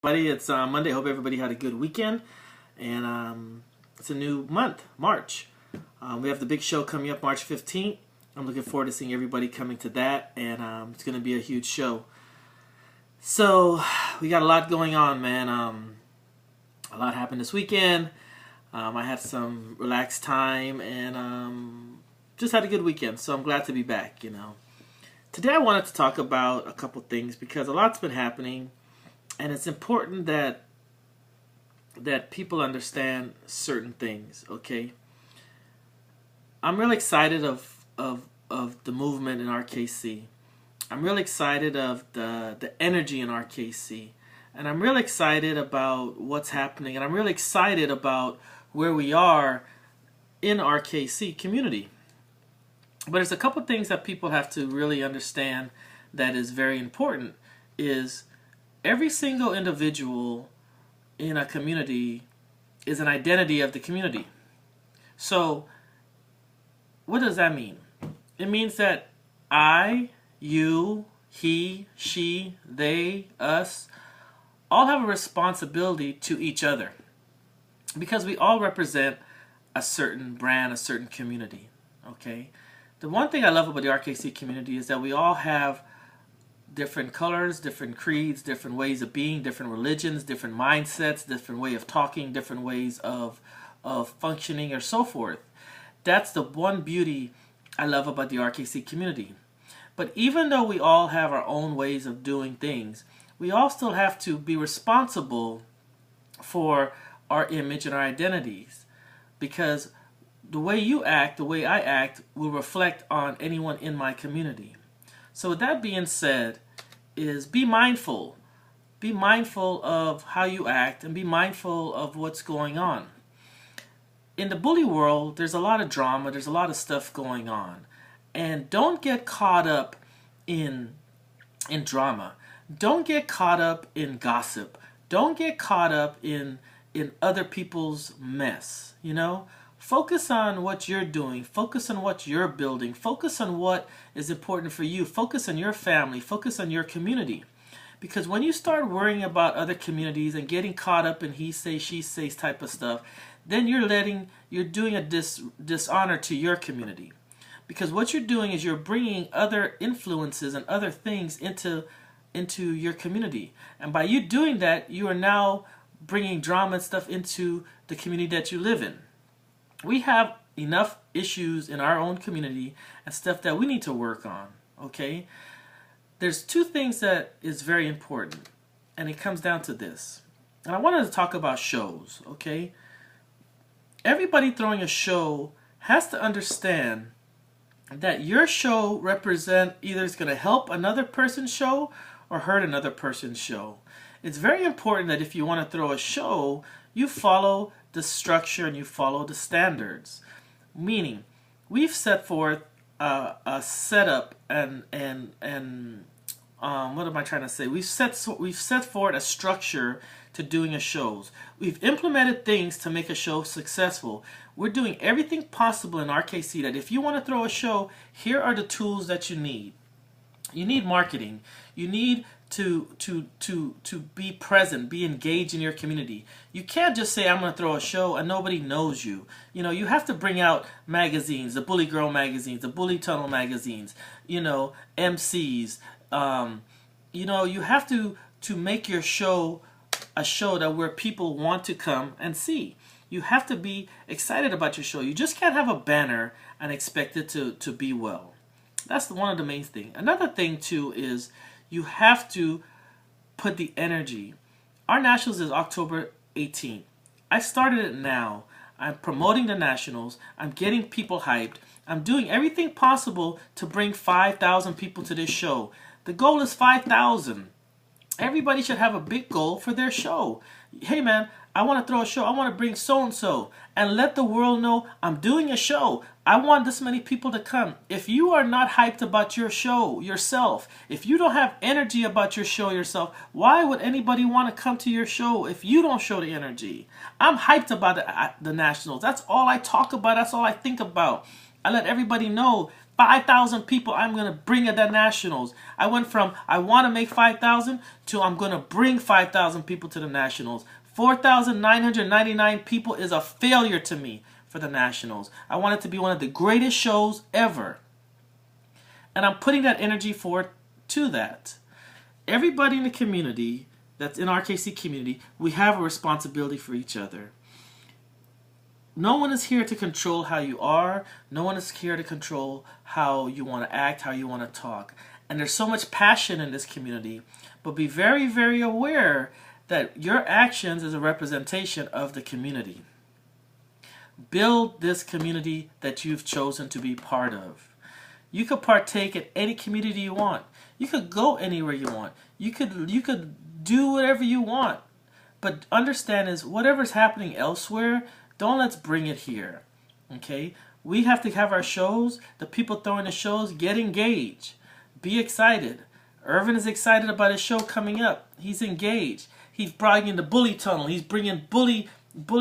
Buddy, it's Monday. Hope everybody had a good weekend, and it's a new month, March. We have the big show coming up March 15th. I'm looking forward to seeing everybody coming to that, and it's going to be a huge show. So we got a lot going on, man. A lot happened this weekend. I had some relaxed time, and just had a good weekend. So I'm glad to be back. Today I wanted to talk about a couple things because a lot's been happening. And it's important that people understand certain things, okay? I'm really excited of the movement in RKC. I'm really excited of the energy in RKC. And I'm really excited about what's happening. And I'm really excited about where we are in RKC community. But there's a couple things that people have to really understand that is very important is every single individual in a community is an identity of the community. So, what does that mean? It means that I, you, he, she, they, us, all have a responsibility to each other. Because we all represent a certain brand, a certain community. Okay? The one thing I love about the RKC community is that we all have different colors, different creeds, different ways of being, different religions, different mindsets, different way of talking, different ways of functioning, or so forth. That's the one beauty I love about the RKC community. But even though we all have our own ways of doing things, we all still have to be responsible for our image and our identities. Because the way you act, the way I act, will reflect on anyone in my community. So with that being said, is be mindful. Be mindful of how you act and be mindful of what's going on. In the bully world, there's a lot of drama, there's a lot of stuff going on. And don't get caught up in drama. Don't get caught up in gossip. Don't get caught up in other people's mess, Focus on what you're doing. Focus on what you're building. Focus on what is important for you. Focus on your family. Focus on your community. Because when you start worrying about other communities and getting caught up in he says, she says type of stuff, then you're doing a dishonor to your community. Because what you're doing is you're bringing other influences and other things into your community. And by you doing that, you are now bringing drama and stuff into the community that you live in. We have enough issues in our own community and stuff that we need to work on, okay? There's two things that is very important, and it comes down to this. And I wanted to talk about shows, okay? Everybody throwing a show has to understand that your show either it's going to help another person's show or hurt another person's show. It's very important that if you want to throw a show, you follow the structure and you follow the standards. Meaning, we've set forth a setup and what am I trying to say? We've set forth a structure to doing a shows. We've implemented things to make a show successful. We're doing everything possible in RKC that if you want to throw a show, here are the tools that you need. You need marketing. You need to be present, be engaged in your community. You can't just say I'm going to throw a show and nobody knows you. You have to bring out magazines, the Bully Girl magazines, the Bully Tunnel magazines, MCs. You have to make your show a show that where people want to come and see. You have to be excited about your show. You just can't have a banner and expect it to be well. That's one of the main things. Another thing too is you have to put the energy. Our Nationals is October 18th. I started it now. I'm promoting the Nationals. I'm getting people hyped. I'm doing everything possible to bring 5,000 people to this show. The goal is 5,000. Everybody should have a big goal for their show. Hey man, I want to throw a show. I want to bring so-and-so and let the world know I'm doing a show. I want this many people to come. If you are not hyped about your show yourself, if you don't have energy about your show yourself, why would anybody want to come to your show if you don't show the energy? I'm hyped about the Nationals. That's all I talk about. That's all I think about. I let everybody know 5,000 people I'm going to bring at the Nationals. I went from I want to make 5,000 to I'm going to bring 5,000 people to the Nationals. 4,999 people is a failure to me for the Nationals. I want it to be one of the greatest shows ever. And I'm putting that energy forward to that. Everybody in the community, that's in RKC community, we have a responsibility for each other. No one is here to control how you are. No one is here to control how you want to act, how you want to talk. And there's so much passion in this community. But be very, very aware that your actions is a representation of the community. Build this community that you've chosen to be part of. You could partake in any community you want. You could go anywhere you want. You could do whatever you want. But understand is whatever's happening elsewhere, don't let's bring it here. Okay? We have to have our shows. The people throwing the shows, get engaged. Be excited. Irvin is excited about his show coming up. He's engaged. He's bringing the Bully Tunnel. He's bringing Bully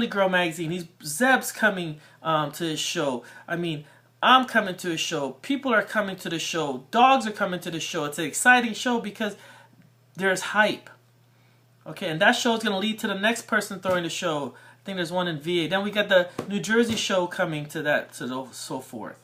Girl magazine. Zeb's coming to his show. I mean, I'm coming to his show. People are coming to the show. Dogs are coming to the show. It's an exciting show because there's hype. Okay, and that show is going to lead to the next person throwing the show. I think there's one in VA. Then we got the New Jersey show coming to that, so forth.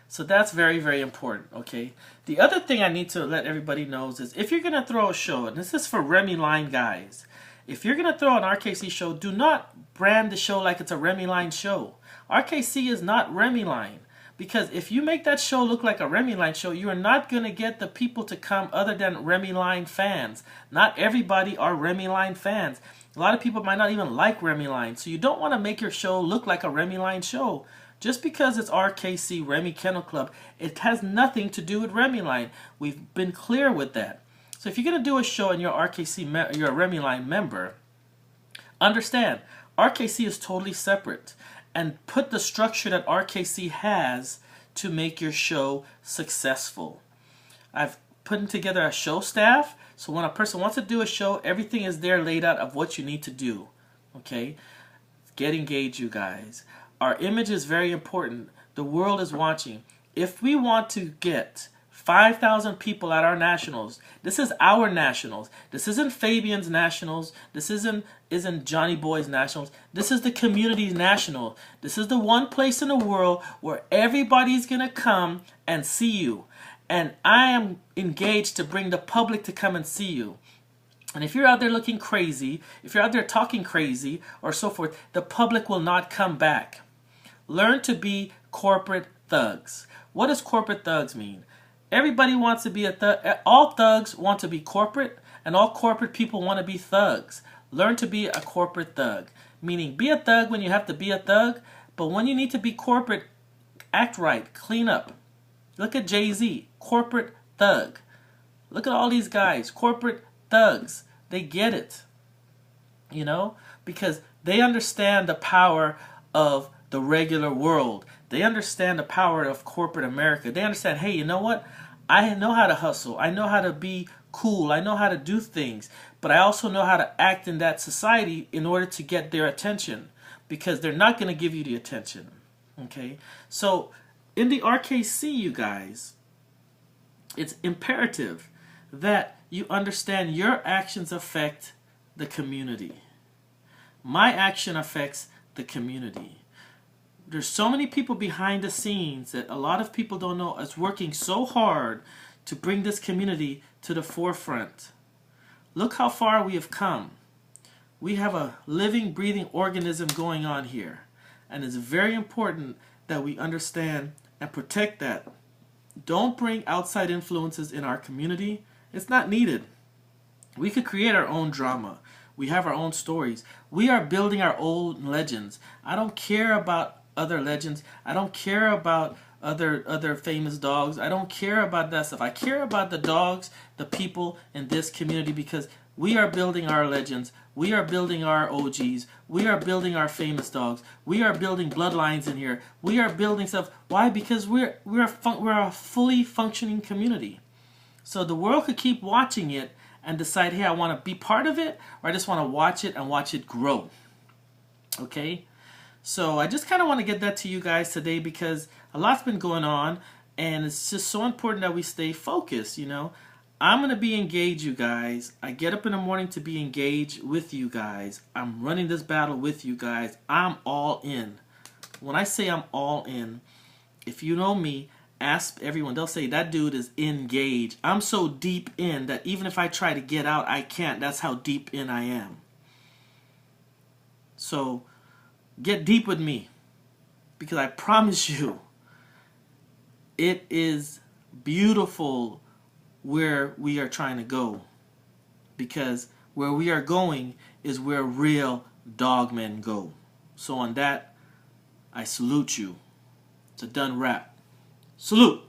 So that's very, very important, okay? The other thing I need to let everybody know is if you're going to throw a show, and this is for Remy Line guys, if you're going to throw an RKC show, do not brand the show like it's a Remy Line show. RKC is not Remy Line. Because if you make that show look like a Remy Line show, you are not going to get the people to come other than Remy Line fans. Not everybody are Remy Line fans. A lot of people might not even like Remy Line. So you don't want to make your show look like a Remy Line show. Just because it's RKC, Remy Kennel Club, it has nothing to do with Remy Line. We've been clear with that. So if you're going to do a show and you're RKC, you're a Remy Line member, understand, RKC is totally separate. And put the structure that RKC has to make your show successful. I've put together a show staff, so when a person wants to do a show, everything is there laid out of what you need to do. Okay? Get engaged, you guys. Our image is very important. The world is watching. If we want to get 5,000 people at our nationals, this is our nationals. This isn't Fabian's nationals. This isn't Johnny Boy's nationals. This is the community's national. This is the one place in the world where everybody's going to come and see you. And I am engaged to bring the public to come and see you. And if you're out there looking crazy, if you're out there talking crazy or so forth, the public will not come back. Learn to be corporate thugs. What does corporate thugs mean? Everybody wants to be a thug. All thugs want to be corporate, and all corporate people want to be thugs. Learn to be a corporate thug. Meaning, be a thug when you have to be a thug, but when you need to be corporate, act right, clean up. Look at Jay-Z, corporate thug. Look at all these guys, corporate thugs. They get it, you know, because they understand the power of the regular world. They understand the power of corporate America. They understand, hey, you know what? I know how to hustle. I know how to be cool. I know how to do things. But I also know how to act in that society in order to get their attention. Because they're not going to give you the attention. Okay? So, in the RKC, you guys, it's imperative that you understand your actions affect the community. My action affects the community. There's so many people behind the scenes that a lot of people don't know is working so hard to bring this community to the forefront. Look how far we have come. We have a living, breathing organism going on here. And it's very important that we understand and protect that. Don't bring outside influences in our community. It's not needed. We could create our own drama. We have our own stories. We are building our own legends. I don't care about other legends. I don't care about other famous dogs. I don't care about that stuff. I care about the dogs, the people in this community, because we are building our legends. We are building our OGs. We are building our famous dogs. We are building bloodlines in here. We are building stuff. Why? Because we're a fully functioning community. So the world could keep watching it and decide, hey, I want to be part of it, or I just want to watch it and watch it grow. Okay? So I just kind of want to get that to you guys today because a lot's been going on, and it's just so important that we stay focused, you know. I'm going to be engaged, you guys. I get up in the morning to be engaged with you guys. I'm running this battle with you guys. I'm all in. When I say I'm all in, if you know me, ask everyone. They'll say, that dude is engaged. I'm so deep in that even if I try to get out, I can't. That's how deep in I am. So get deep with me, because I promise you, it is beautiful where we are trying to go, because where we are going is where real dogmen go. So on that, I salute you. It's a done wrap. Salute.